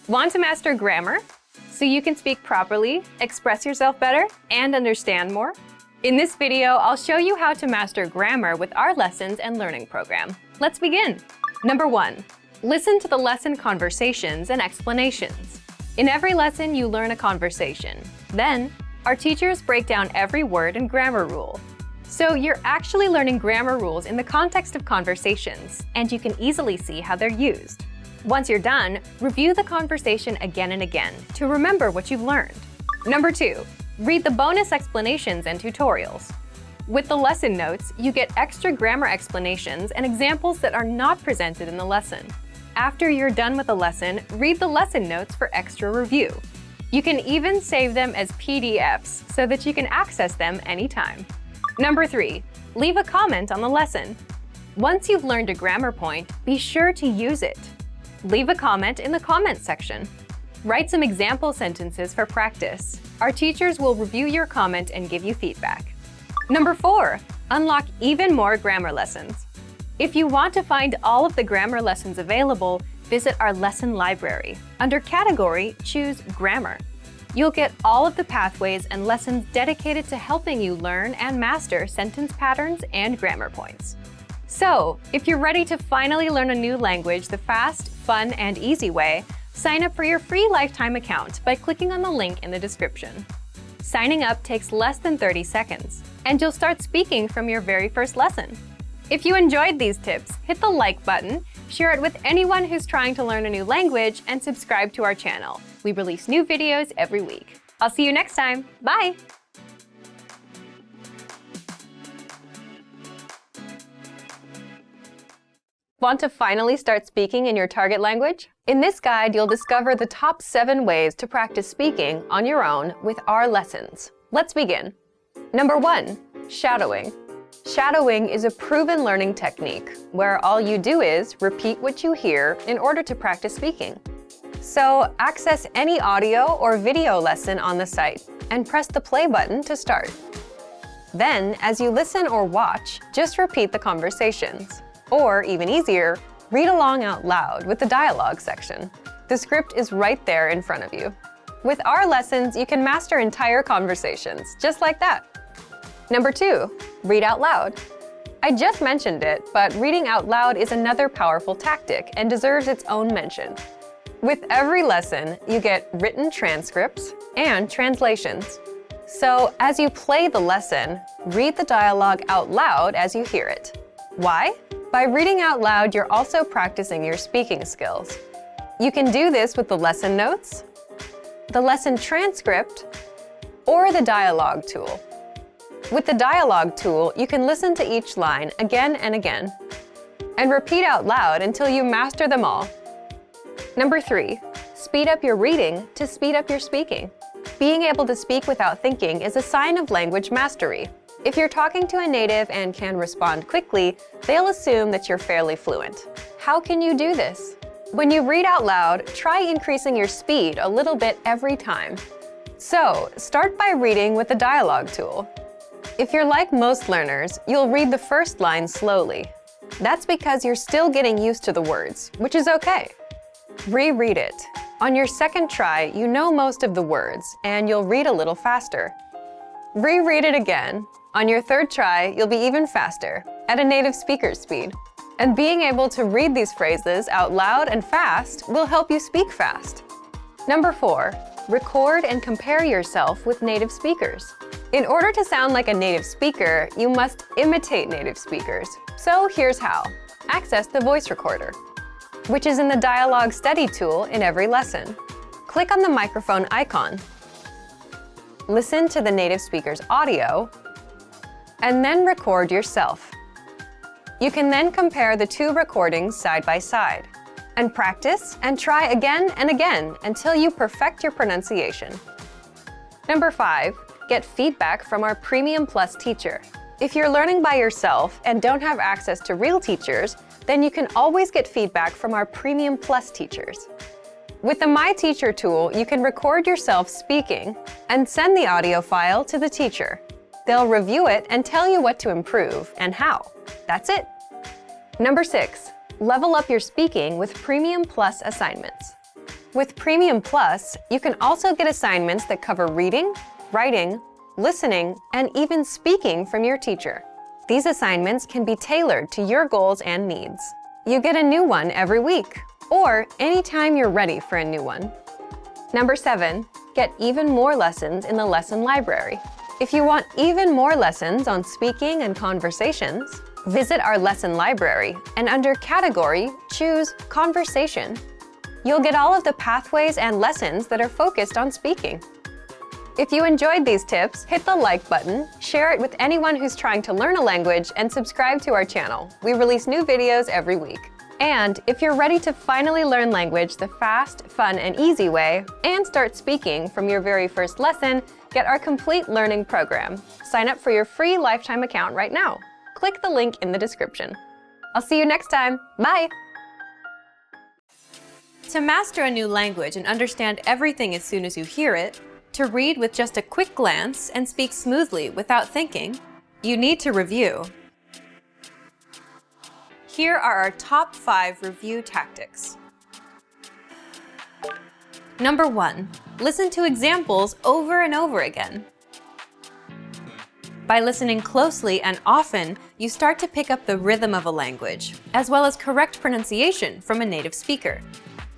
Want to master grammar so you can speak properly, express yourself better, and understand more? In this video, I'll show you how to master grammar with our lessons and learning program. Let's begin. Number 1. Listen to the lesson conversations and explanations. In every lesson, you learn a conversation. Then, our teachers break down every word and grammar rule. So you're actually learning grammar rules in the context of conversations, and you can easily see how they're used. Once you're done, review the conversation again and again to remember what you've learned. Number 2. Read the bonus explanations and tutorials. With the lesson notes, you get extra grammar explanations and examples that are not presented in the lesson. After you're done with the lesson, read the lesson notes for extra review. You can even save them as PDFs so that you can access them anytime. Number 3. Leave a comment on the lesson. Once you've learned a grammar point, be sure to use it. Leave a comment in the comments section. Write some example sentences for practice. Our teachers will review your comment and give you feedback. Number 4. Unlock even more grammar lessons. If you want to find all of the grammar lessons available, visit our lesson library. Under Category, choose Grammar. You'll get all of the pathways and lessons dedicated to helping you learn and master sentence patterns and grammar points. So, if you're ready to finally learn a new language the fast, fun, and easy way, sign up for your free lifetime account by clicking on the link in the description. Signing up takes less than 30 seconds, and you'll start speaking from your very first lesson. If you enjoyed these tips, hit the like button, share it with anyone who's trying to learn a new language, and subscribe to our channel. We release new videos every week. I'll see you next time. Bye! Want to finally start speaking in your target language? In this guide, you'll discover the top 7 ways to practice speaking on your own with our lessons. Let's begin. Number 1. Shadowing. Shadowing is a proven learning technique where all you do is repeat what you hear in order to practice speaking. So, access any audio or video lesson on the site and press the play button to start. Then, as you listen or watch, just repeat the conversations. Or, even easier, read along out loud with the dialogue section. The script is right there in front of you. With our lessons, you can master entire conversations, just like that. Number 2, read out loud. I just mentioned it, but reading out loud is another powerful tactic and deserves its own mention. With every lesson, you get written transcripts and translations. So, as you play the lesson, read the dialogue out loud as you hear it. Why? By reading out loud, you're also practicing your speaking skills. You can do this with the lesson notes, the lesson transcript, or the dialogue tool. With the dialogue tool, you can listen to each line again and again, and repeat out loud until you master them all. Number 3, speed up your reading to speed up your speaking. Being able to speak without thinking is a sign of language mastery. If you're talking to a native and can respond quickly, they'll assume that you're fairly fluent. How can you do this? When you read out loud, try increasing your speed a little bit every time. So, start by reading with the dialogue tool. If you're like most learners, you'll read the first line slowly. That's because you're still getting used to the words, which is okay. Reread it. On your second try, you know most of the words, and you'll read a little faster. Reread it again. On your third try, you'll be even faster, at a native speaker's speed. And being able to read these phrases out loud and fast will help you speak fast. Number 4, record and compare yourself with native speakers. In order to sound like a native speaker, you must imitate native speakers. So here's how. Access the voice recorder, which is in the Dialogue Study tool in every lesson. Click on the microphone icon. Listen to the native speaker's audio, and then record yourself. You can then compare the 2 recordings side by side, and practice and try again and again until you perfect your pronunciation. Number 5, get feedback from our Premium Plus teacher. If you're learning by yourself and don't have access to real teachers, then you can always get feedback from our Premium Plus teachers. With the My Teacher tool, you can record yourself speaking and send the audio file to the teacher. They'll review it and tell you what to improve and how. That's it. Number 6, level up your speaking with Premium Plus assignments. With Premium Plus, you can also get assignments that cover reading, writing, listening, and even speaking from your teacher. These assignments can be tailored to your goals and needs. You get a new one every week, or anytime you're ready for a new one. Number 7, get even more lessons in the lesson library. If you want even more lessons on speaking and conversations, visit our lesson library and under Category, choose Conversation. You'll get all of the pathways and lessons that are focused on speaking. If you enjoyed these tips, hit the like button, share it with anyone who's trying to learn a language, and subscribe to our channel. We release new videos every week. And if you're ready to finally learn language the fast, fun, and easy way, and start speaking from your very first lesson, get our complete learning program. Sign up for your free lifetime account right now. Click the link in the description. I'll see you next time. Bye! To master a new language and understand everything as soon as you hear it, to read with just a quick glance and speak smoothly without thinking, you need to review. Here are our top 5 review tactics. Number 1, listen to examples over and over again. By listening closely and often, you start to pick up the rhythm of a language, as well as correct pronunciation from a native speaker.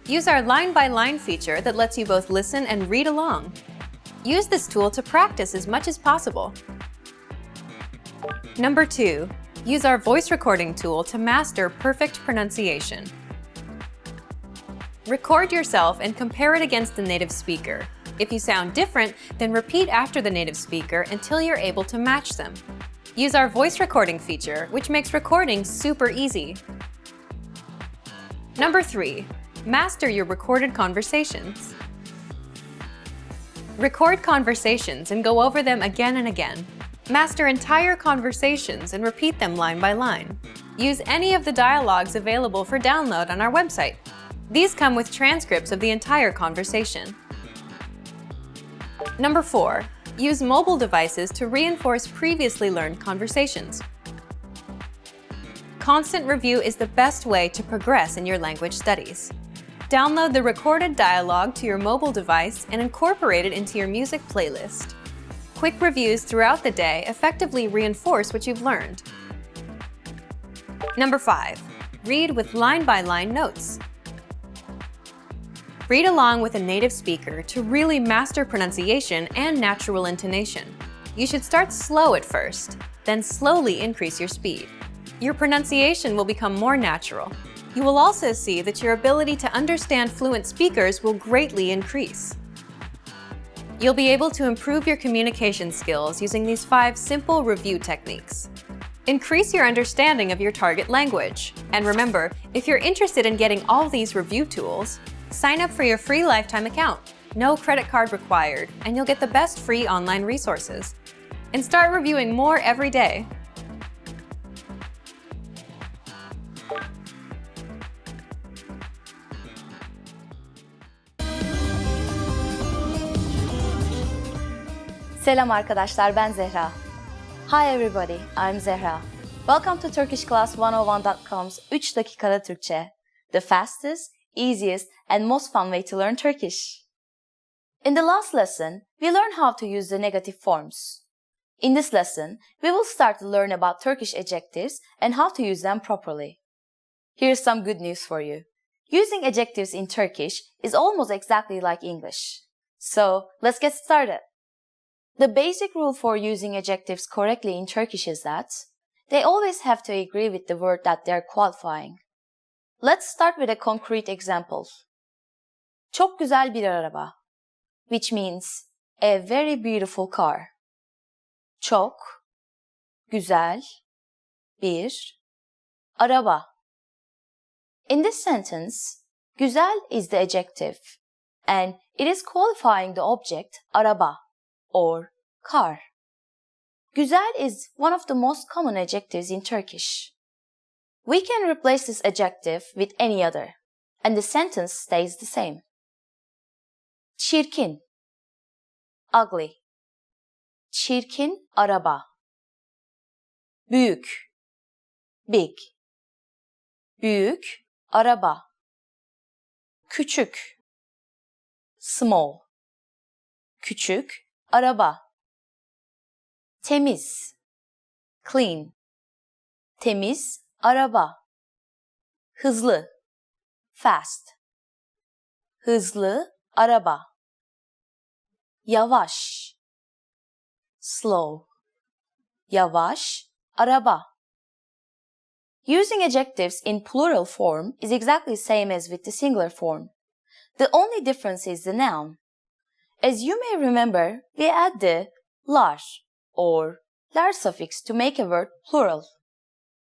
Use our line-by-line feature that lets you both listen and read along. Use this tool to practice as much as possible. Number 2, use our voice recording tool to master perfect pronunciation. Record yourself and compare it against the native speaker. If you sound different, then repeat after the native speaker until you're able to match them. Use our voice recording feature, which makes recording super easy. Number 3, master your recorded conversations. Record conversations and go over them again and again. Master entire conversations and repeat them line by line. Use any of the dialogues available for download on our website. These come with transcripts of the entire conversation. Number 4, use mobile devices to reinforce previously learned conversations. Constant review is the best way to progress in your language studies. Download the recorded dialogue to your mobile device and incorporate it into your music playlist. Quick reviews throughout the day effectively reinforce what you've learned. Number 5, read with line-by-line notes. Read along with a native speaker to really master pronunciation and natural intonation. You should start slow at first, then slowly increase your speed. Your pronunciation will become more natural. You will also see that your ability to understand fluent speakers will greatly increase. You'll be able to improve your communication skills using these 5 simple review techniques. Increase your understanding of your target language. And remember, if you're interested in getting all these review tools, sign up for your free lifetime account. No credit card required, and you'll get the best free online resources. And start reviewing more every day. Selam arkadaşlar, ben Zehra. Hi everybody, I'm Zehra. Welcome to TurkishClass101.com's 3 dakikada Türkçe, the fastest, easiest, and most fun way to learn Turkish. In the last lesson, we learned how to use the negative forms. In this lesson, we will start to learn about Turkish adjectives and how to use them properly. Here's some good news for you. Using adjectives in Turkish is almost exactly like English. So, let's get started. The basic rule for using adjectives correctly in Turkish is that they always have to agree with the word that they're qualifying. Let's start with a concrete example. Çok güzel bir araba, which means a very beautiful car. Çok güzel bir araba. In this sentence, güzel is the adjective, and it is qualifying the object araba, or car. Güzel is one of the most common adjectives in Turkish. We can replace this adjective with any other, and the sentence stays the same. Çirkin, ugly. Çirkin araba. Büyük, big. Büyük araba. Küçük, small. Küçük araba. Temiz, clean. Temiz araba. Hızlı, fast. Hızlı araba. Yavaş, slow. Yavaş araba. Using adjectives in plural form is exactly the same as with the singular form. The only difference is the noun. As you may remember, we add the lar or lar suffix to make a word plural.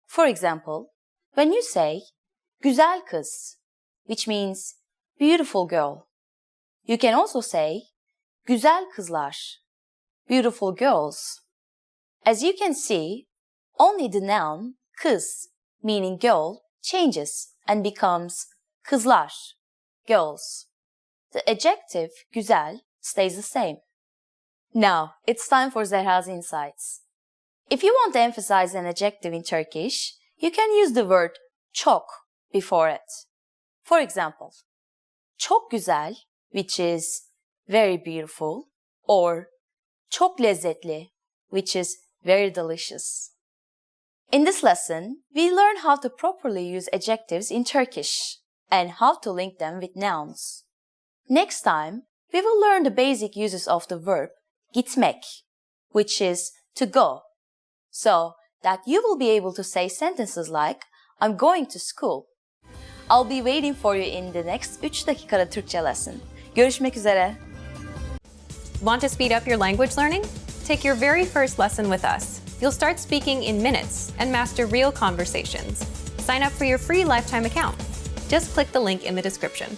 For example, when you say güzel kız, which means beautiful girl, you can also say güzel kızlar, beautiful girls. As you can see, only the noun kız, meaning girl, changes and becomes kızlar, girls. The adjective güzel stays the same. Now, it's time for Zehra's insights. If you want to emphasize an adjective in Turkish, you can use the word çok before it. For example, çok güzel, which is very beautiful, or çok lezzetli, which is very delicious. In this lesson, we learn how to properly use adjectives in Turkish and how to link them with nouns. Next time, we will learn the basic uses of the verb gitmek, which is to go, so that you will be able to say sentences like I'm going to school. I'll be waiting for you in the next 3 dakikada Türkçe lesson. Görüşmek üzere. Want to speed up your language learning? Take your very first lesson with us. You'll start speaking in minutes and master real conversations. Sign up for your free lifetime account. Just click the link in the description.